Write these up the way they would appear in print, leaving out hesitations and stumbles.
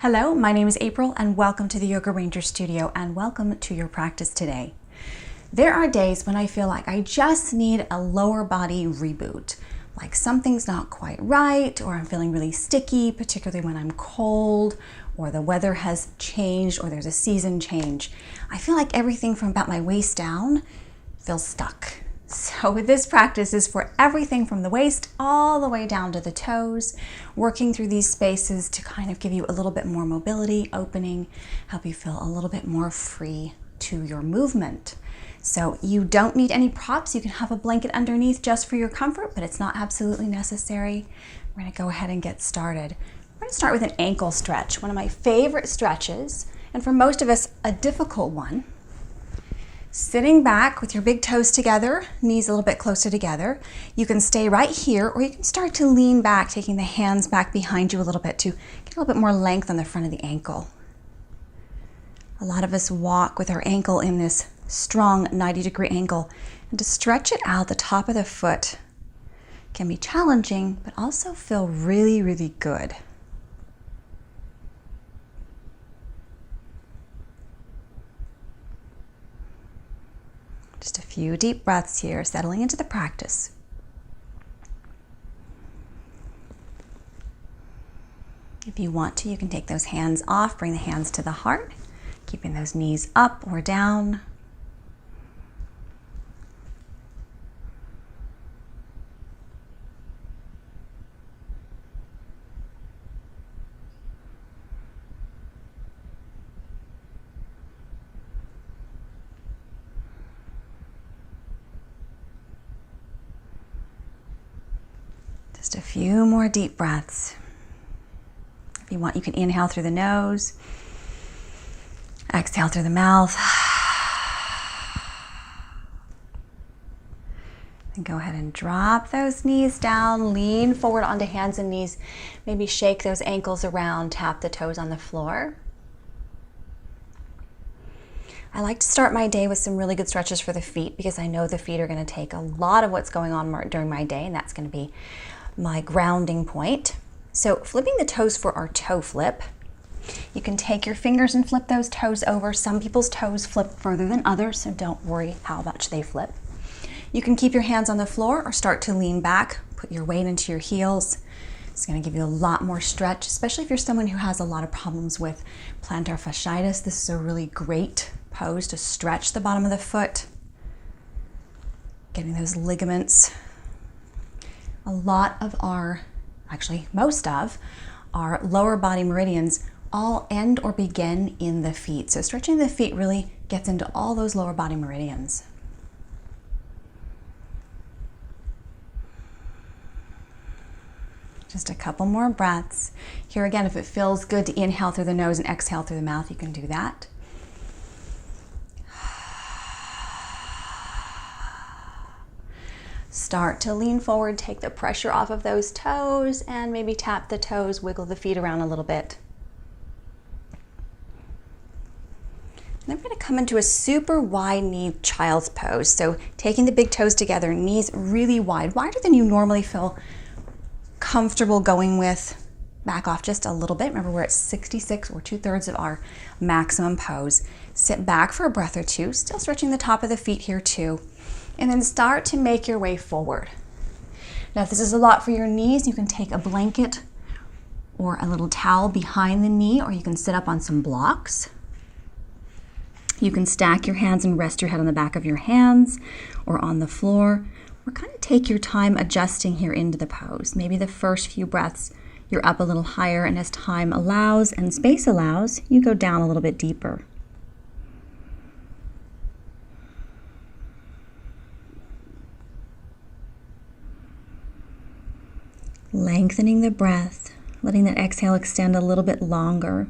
Hello, my name is April and welcome to the Yoga Ranger Studio and welcome to your practice today. There are days when I feel like I just need a lower body reboot, like something's not quite right or I'm feeling really sticky, particularly when I'm cold or the weather has changed or there's a season change. I feel like everything from about my waist down feels stuck. So this practice is for everything from the waist all the way down to the toes, working through these spaces to kind of give you a little bit more mobility, opening, help you feel a little bit more free to your movement. So you don't need any props. You can have a blanket underneath just for your comfort, but it's not absolutely necessary. We're going to go ahead and get started. We're going to start with an ankle stretch, one of my favorite stretches, and for most of us, a difficult one. Sitting back with your big toes together, knees a little bit closer together. You can stay right here, or you can start to lean back, taking the hands back behind you a little bit to get a little bit more length on the front of the ankle. A lot of us walk with our ankle in this strong 90-degree angle, and to stretch it out, the top of the foot can be challenging, but also feel really, really good. Just a few deep breaths here, settling into the practice. If you want to, you can take those hands off, bring the hands to the heart, keeping those knees up or down. Just a few more deep breaths. If you want, you can inhale through the nose, exhale through the mouth. And go ahead and drop those knees down, lean forward onto hands and knees. Maybe shake those ankles around, tap the toes on the floor. I like to start my day with some really good stretches for the feet because I know the feet are going to take a lot of what's going on during my day, and that's going to be my grounding point. So flipping the toes for our toe flip. You can take your fingers and flip those toes over. Some people's toes flip further than others, so don't worry how much they flip. You can keep your hands on the floor or start to lean back, put your weight into your heels. It's going to give you a lot more stretch, especially if you're someone who has a lot of problems with plantar fasciitis. This is a really great pose to stretch the bottom of the foot, getting those ligaments. A lot of most of our lower body meridians all end or begin in the feet. So stretching the feet really gets into all those lower body meridians. Just a couple more breaths. Here again, if it feels good to inhale through the nose and exhale through the mouth, you can do that. Start to lean forward, take the pressure off of those toes, and maybe tap the toes, wiggle the feet around a little bit. And then we're going to come into a super wide knee child's pose. So taking the big toes together, knees really wide, wider than you normally feel comfortable going with. Back off just a little bit. Remember, we're at 66 or 2/3 of our maximum pose. Sit back for a breath or two, still stretching the top of the feet here too. And then start to make your way forward. Now, if this is a lot for your knees, you can take a blanket or a little towel behind the knee, or you can sit up on some blocks. You can stack your hands and rest your head on the back of your hands or on the floor, or kind of take your time adjusting here into the pose. Maybe the first few breaths, you're up a little higher, and as time allows and space allows, you go down a little bit deeper. Lengthening the breath, letting that exhale extend a little bit longer.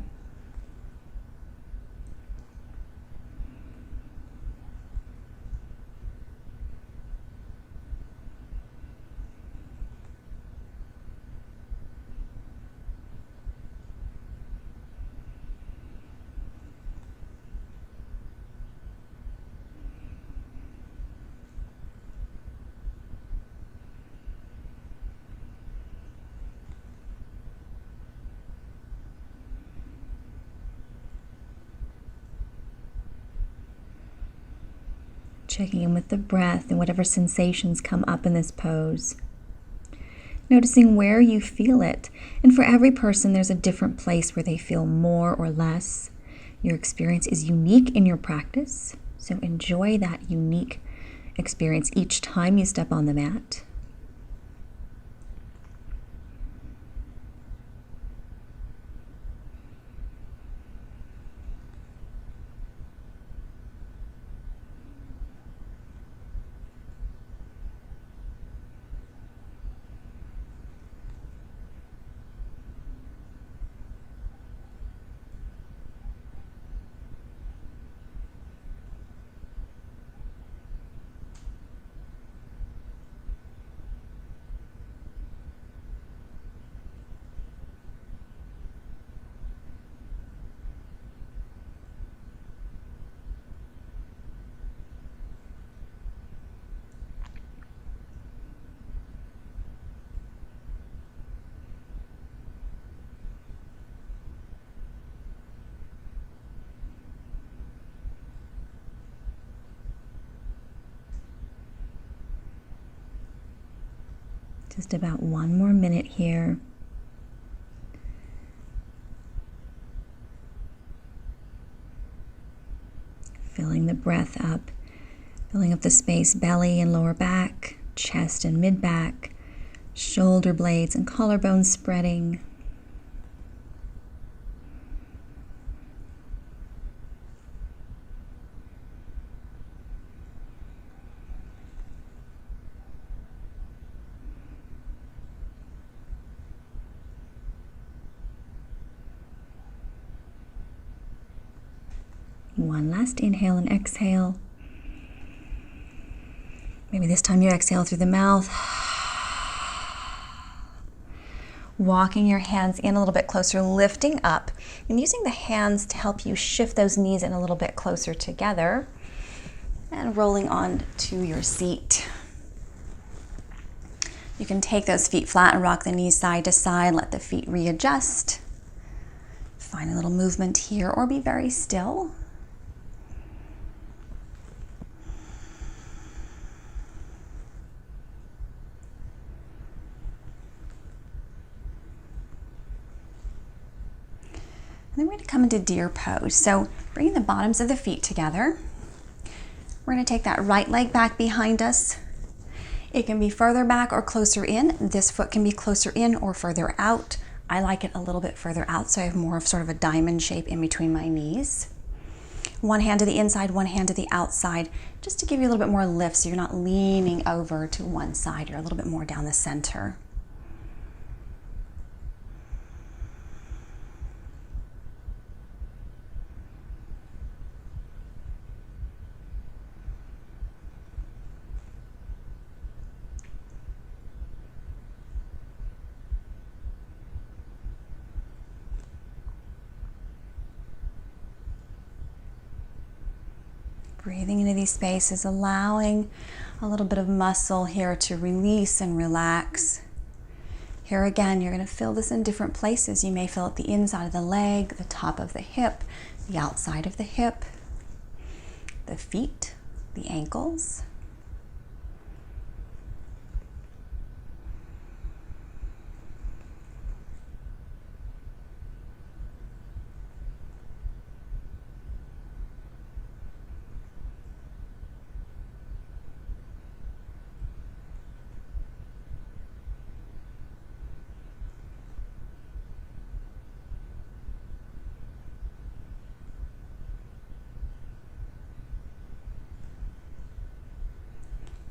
Checking in with the breath and whatever sensations come up in this pose. Noticing where you feel it. And for every person, there's a different place where they feel more or less. Your experience is unique in your practice, so enjoy that unique experience each time you step on the mat. Just about one more minute here. Filling the breath up, filling up the space, belly and lower back, chest and mid-back, shoulder blades and collarbones spreading. One last inhale and exhale. Maybe this time you exhale through the mouth. Walking your hands in a little bit closer, lifting up, and using the hands to help you shift those knees in a little bit closer together, and rolling on to your seat. You can take those feet flat and rock the knees side to side, let the feet readjust. Find a little movement here or be very still. And then we're going to come into deer pose. So bringing the bottoms of the feet together. We're going to take that right leg back behind us. It can be further back or closer in. This foot can be closer in or further out. I like it a little bit further out, so I have more of sort of a diamond shape in between my knees. One hand to the inside, one hand to the outside, just to give you a little bit more lift so you're not leaning over to one side. You're a little bit more down the center. Breathing into these spaces, allowing a little bit of muscle here to release and relax. Here again, you're going to feel this in different places. You may feel it the inside of the leg, the top of the hip, the outside of the hip, the feet, the ankles.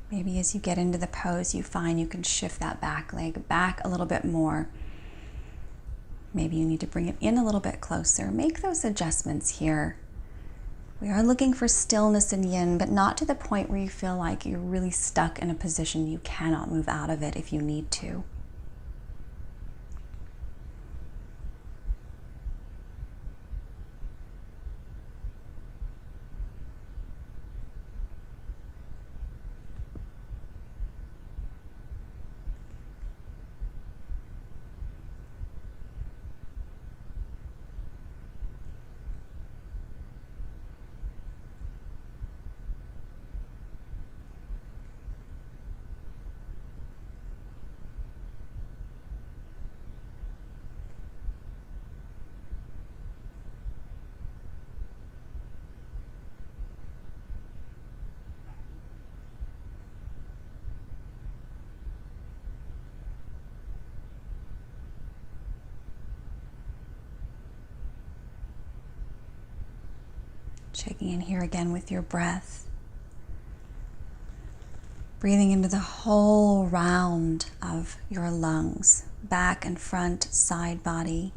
Maybe as you get into the pose, you find you can shift that back leg back a little bit more. Maybe you need to bring it in a little bit closer. Make those adjustments here. We are looking for stillness and yin, but not to the point where you feel like you're really stuck in a position you cannot move out of it if you need to. Checking in here again with your breath. Breathing into the whole round of your lungs, back and front, side body.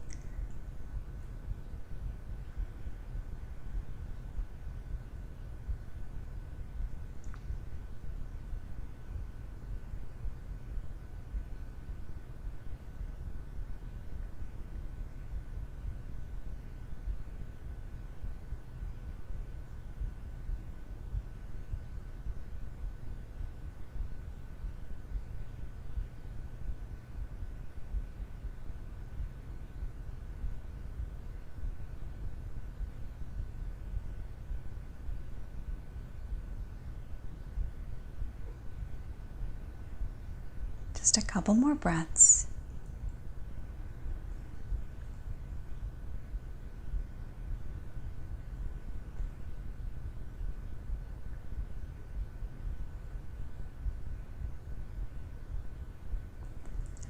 Just a couple more breaths.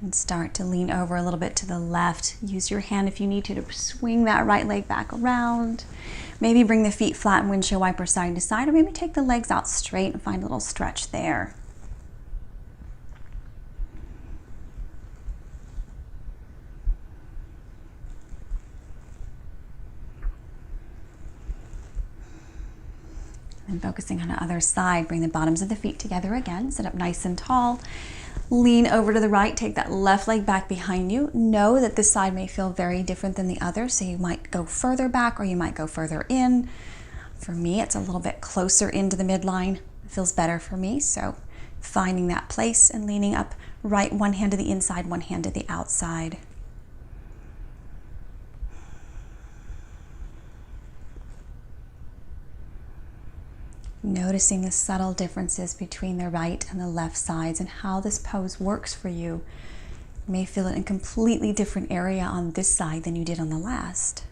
And start to lean over a little bit to the left. Use your hand if you need to swing that right leg back around. Maybe bring the feet flat and windshield wiper side to side, or maybe take the legs out straight and find a little stretch there. And focusing on the other side, bring the bottoms of the feet together again, sit up nice and tall. Lean over to the right, take that left leg back behind you. Know that this side may feel very different than the other, so you might go further back or you might go further in. For me, it's a little bit closer into the midline. It feels better for me, so finding that place and leaning up right, one hand to the inside, one hand to the outside. Noticing the subtle differences between the right and the left sides and how this pose works for you. You may feel it in a completely different area on this side than you did on the last.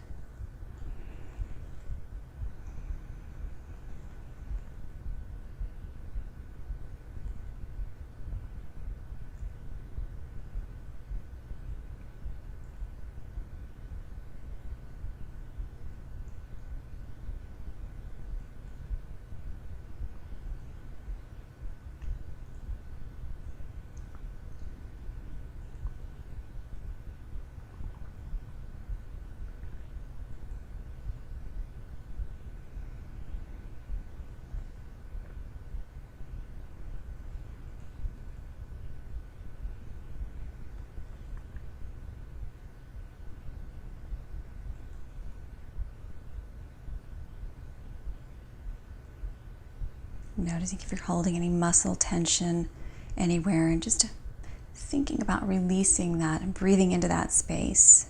Noticing if you're holding any muscle tension anywhere, and just thinking about releasing that and breathing into that space.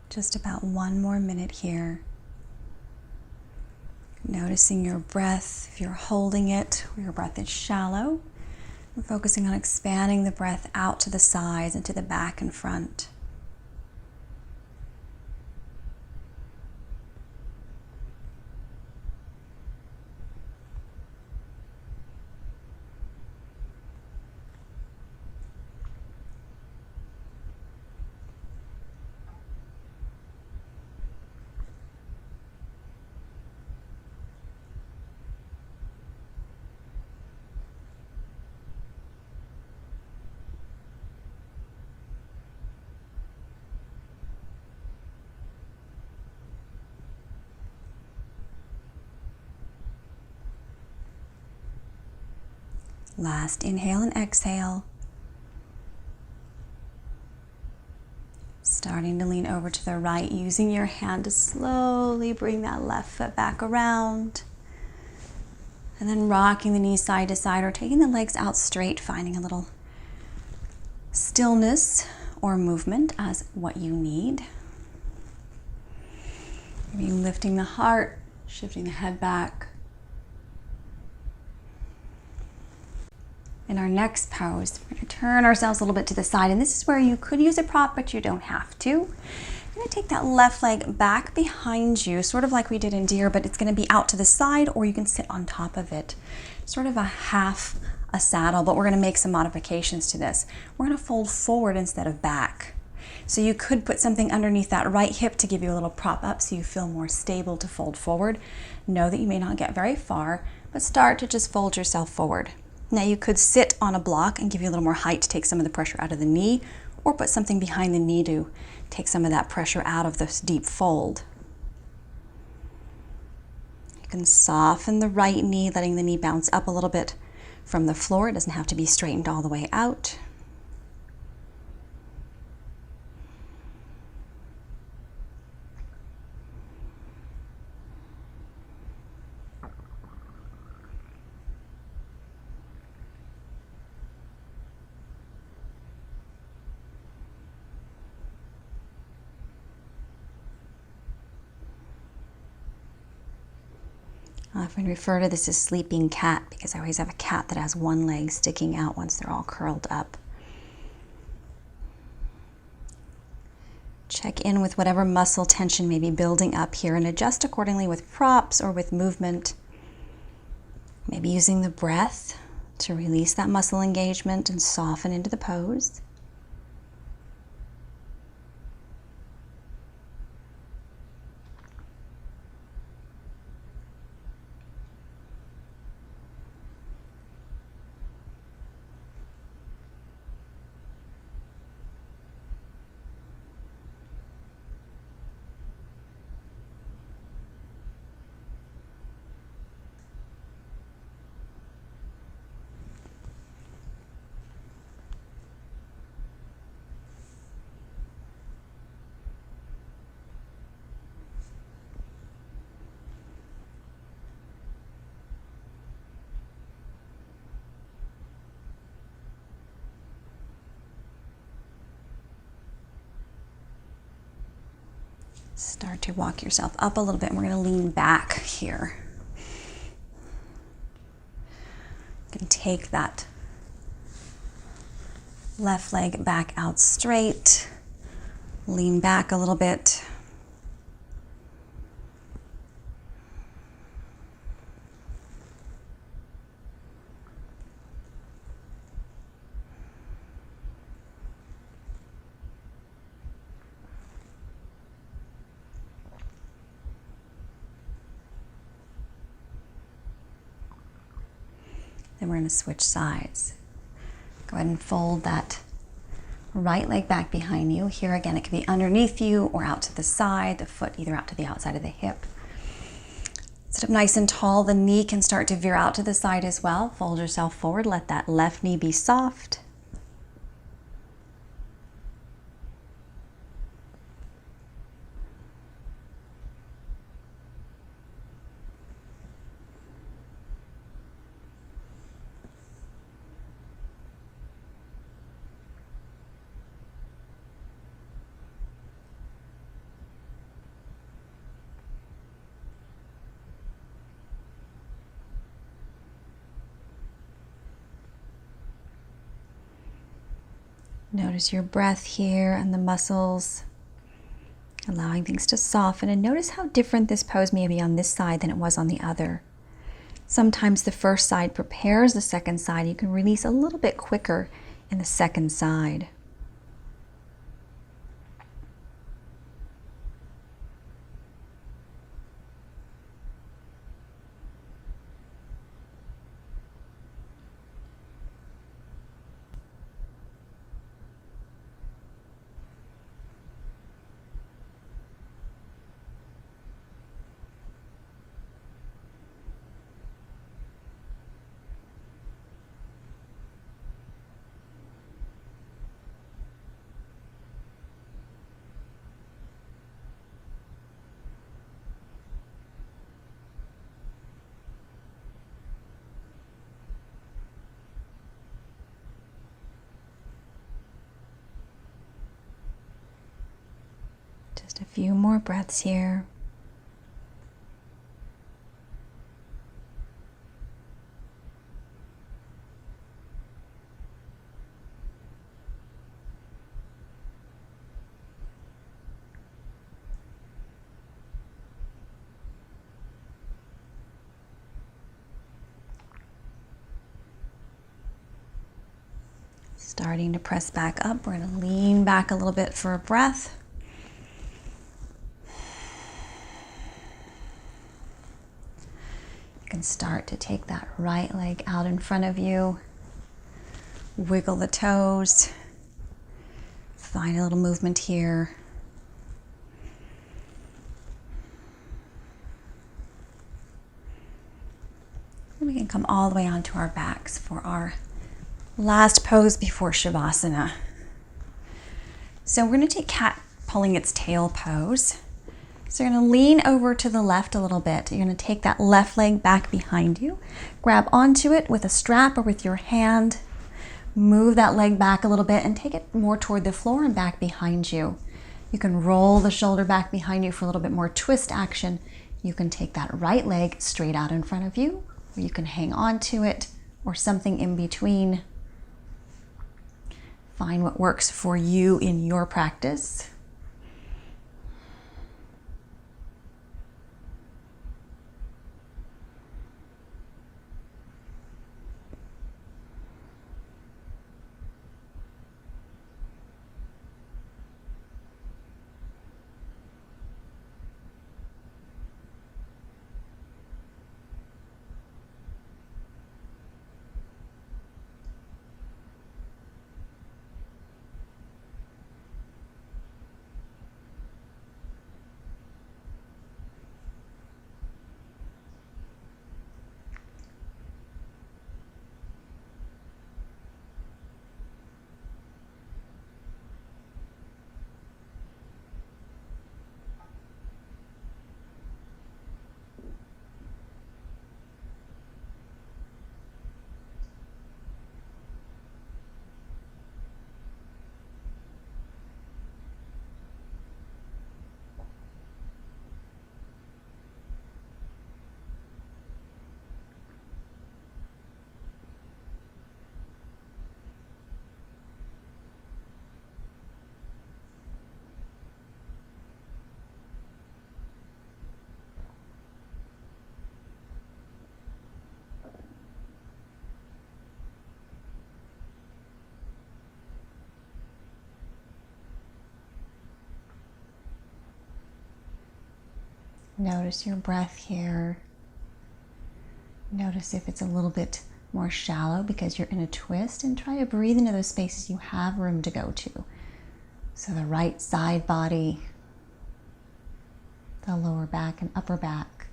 Just about one more minute here. Noticing your breath, if you're holding it, or your breath is shallow. We're focusing on expanding the breath out to the sides and to the back and front. Last inhale and exhale. Starting to lean over to the right, using your hand to slowly bring that left foot back around. And then rocking the knees side to side or taking the legs out straight, finding a little stillness or movement as what you need. Maybe lifting the heart, shifting the head back. In our next pose, we're going to turn ourselves a little bit to the side, and this is where you could use a prop, but you don't have to. You're going to take that left leg back behind you, sort of like we did in deer, but it's going to be out to the side, or you can sit on top of it. Sort of a half a saddle, but we're going to make some modifications to this. We're going to fold forward instead of back. So you could put something underneath that right hip to give you a little prop up so you feel more stable to fold forward. Know that you may not get very far, but start to just fold yourself forward. Now you could sit on a block and give you a little more height to take some of the pressure out of the knee, or put something behind the knee to take some of that pressure out of this deep fold. You can soften the right knee, letting the knee bounce up a little bit from the floor. It doesn't have to be straightened all the way out. I often refer to this as sleeping cat because I always have a cat that has one leg sticking out once they're all curled up. Check in with whatever muscle tension may be building up here and adjust accordingly with props or with movement. Maybe using the breath to release that muscle engagement and soften into the pose. Start to walk yourself up a little bit, and we're going to lean back here. You can take that left leg back out straight, lean back a little bit. Then we're going to switch sides. Go ahead and fold that right leg back behind you. Here again, it can be underneath you or out to the side, the foot either out to the outside of the hip. Sit up nice and tall. The knee can start to veer out to the side as well. Fold yourself forward. Let that left knee be soft. Notice your breath here and the muscles, allowing things to soften, and notice how different this pose may be on this side than it was on the other. Sometimes the first side prepares the second side. You can release a little bit quicker in the second side. Just a few more breaths here. Starting to press back up. We're going to lean back a little bit for a breath. You can start to take that right leg out in front of you. Wiggle the toes. Find a little movement here. And we can come all the way onto our backs for our last pose before shavasana. So we're going to take cat pulling its tail pose. So you're going to lean over to the left a little bit. You're going to take that left leg back behind you. Grab onto it with a strap or with your hand. Move that leg back a little bit and take it more toward the floor and back behind you. You can roll the shoulder back behind you for a little bit more twist action. You can take that right leg straight out in front of you, or you can hang on to it, or something in between. Find what works for you in your practice. Notice your breath here. Notice if it's a little bit more shallow because you're in a twist, and try to breathe into those spaces you have room to go to. So the right side body, the lower back and upper back.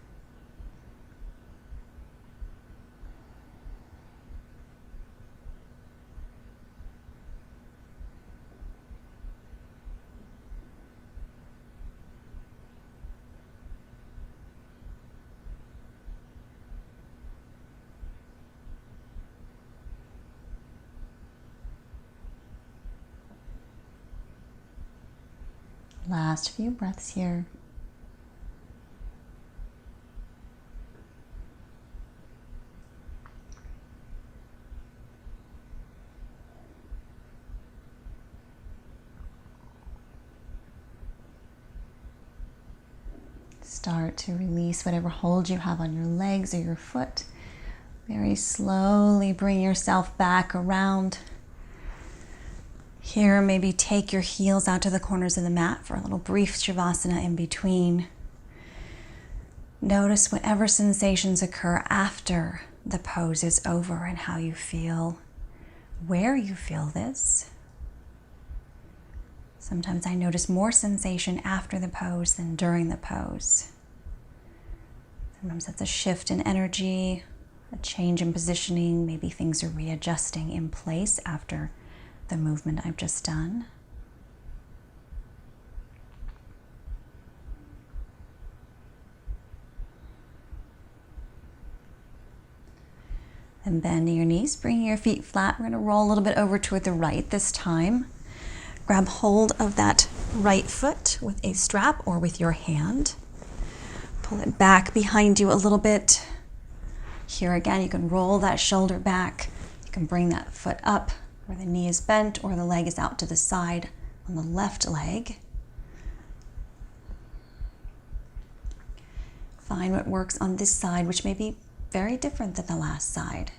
Last few breaths here. Start to release whatever hold you have on your legs or your foot. Very slowly bring yourself back around. Here, maybe take your heels out to the corners of the mat for a little brief shavasana in between. Notice whatever sensations occur after the pose is over and how you feel, where you feel this. Sometimes I notice more sensation after the pose than during the pose. Sometimes that's a shift in energy, a change in positioning. Maybe things are readjusting in place after the movement I've just done. And bending your knees, bringing your feet flat. We're going to roll a little bit over toward the right this time. Grab hold of that right foot with a strap or with your hand. Pull it back behind you a little bit. Here again, you can roll that shoulder back. You can bring that foot up where the knee is bent or the leg is out to the side on the left leg. Find what works on this side, which may be very different than the last side.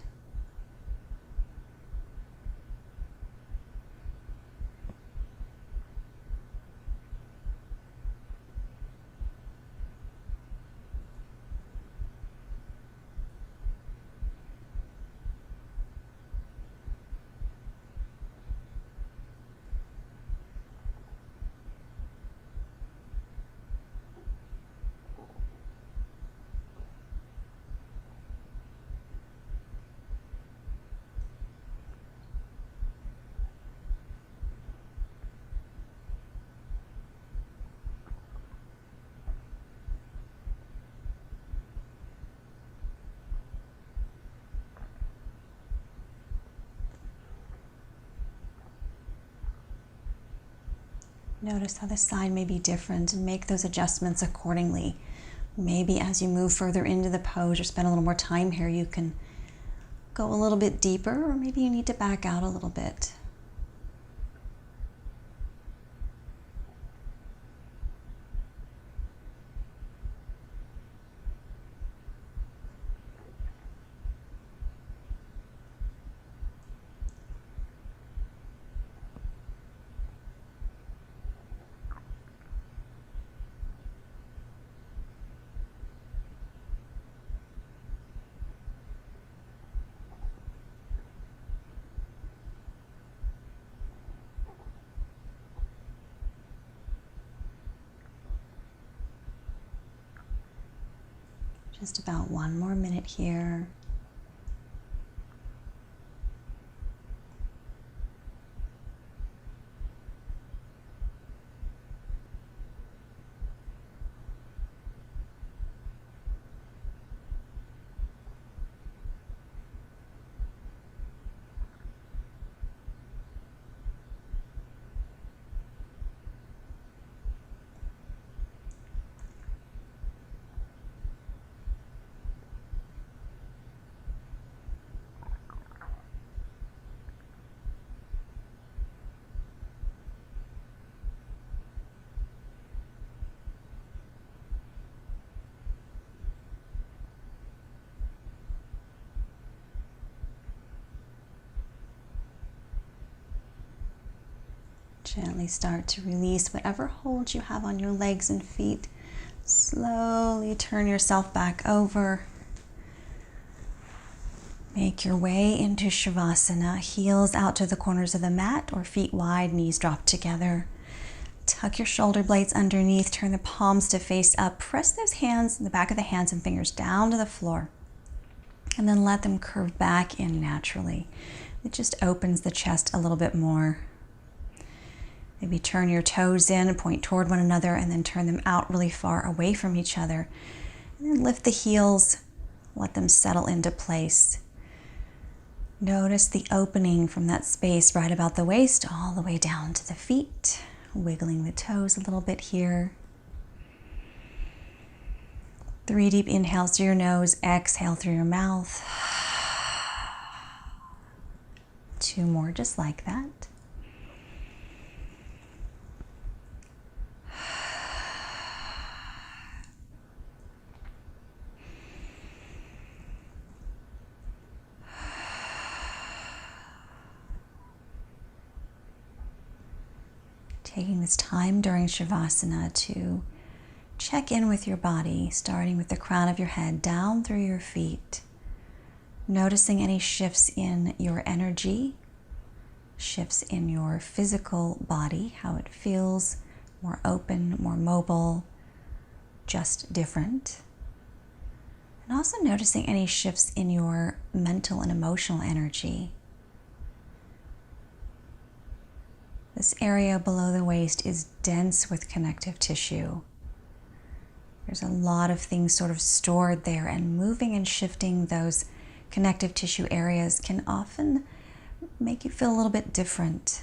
Notice how the side may be different and make those adjustments accordingly. Maybe as you move further into the pose or spend a little more time here, you can go a little bit deeper, or maybe you need to back out a little bit. Just about one more minute here. Gently start to release whatever hold you have on your legs and feet. Slowly turn yourself back over. Make your way into Shavasana, heels out to the corners of the mat or feet wide, knees drop together. Tuck your shoulder blades underneath, turn the palms to face up. Press those hands, the back of the hands and fingers down to the floor. And then let them curve back in naturally. It just opens the chest a little bit more. Maybe turn your toes in and point toward one another, and then turn them out really far away from each other. And then lift the heels, let them settle into place. Notice the opening from that space right about the waist all the way down to the feet. Wiggling the toes a little bit here. 3 deep inhales through your nose, exhale through your mouth. 2 more just like that. Taking this time during Shavasana to check in with your body, starting with the crown of your head down through your feet. Noticing any shifts in your energy, shifts in your physical body, how it feels more open, more mobile, just different. And also noticing any shifts in your mental and emotional energy. This area below the waist is dense with connective tissue. There's a lot of things sort of stored there, and moving and shifting those connective tissue areas can often make you feel a little bit different.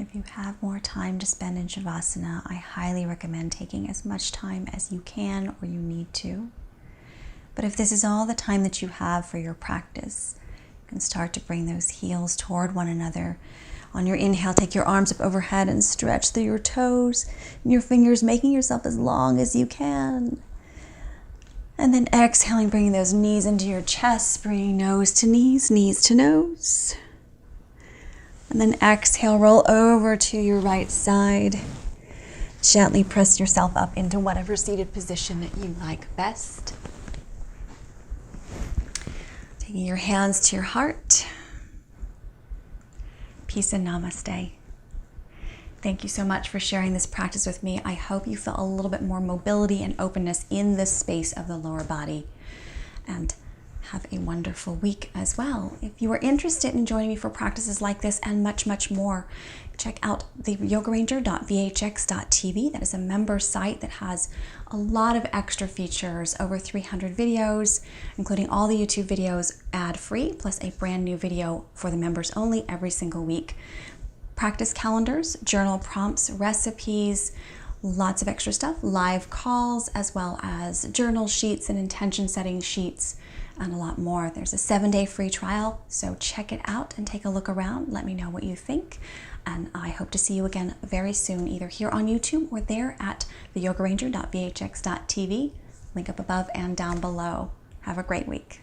If you have more time to spend in Shavasana, I highly recommend taking as much time as you can or you need to. But if this is all the time that you have for your practice, you can start to bring those heels toward one another. On your inhale, take your arms up overhead and stretch through your toes and your fingers, making yourself as long as you can. And then exhaling, bringing those knees into your chest, bringing nose to knees, knees to nose. And then exhale, roll over to your right side. Gently press yourself up into whatever seated position that you like best. Taking your hands to your heart. Peace and namaste. Thank you so much for sharing this practice with me. I hope you feel a little bit more mobility and openness in this space of the lower body. And have a wonderful week as well. If you are interested in joining me for practices like this and much, much more, check out the yogaranger.vhx.tv. That is a member site that has a lot of extra features, over 300 videos, including all the YouTube videos ad-free, plus a brand new video for the members only every single week. Practice calendars, journal prompts, recipes, lots of extra stuff, live calls, as well as journal sheets and intention setting sheets, and a lot more. There's a 7-day free trial, so check it out and take a look around. Let me know what you think, and I hope to see you again very soon, either here on YouTube or there at the yogaranger.vhx.tv. Link up above and down below. Have a great week.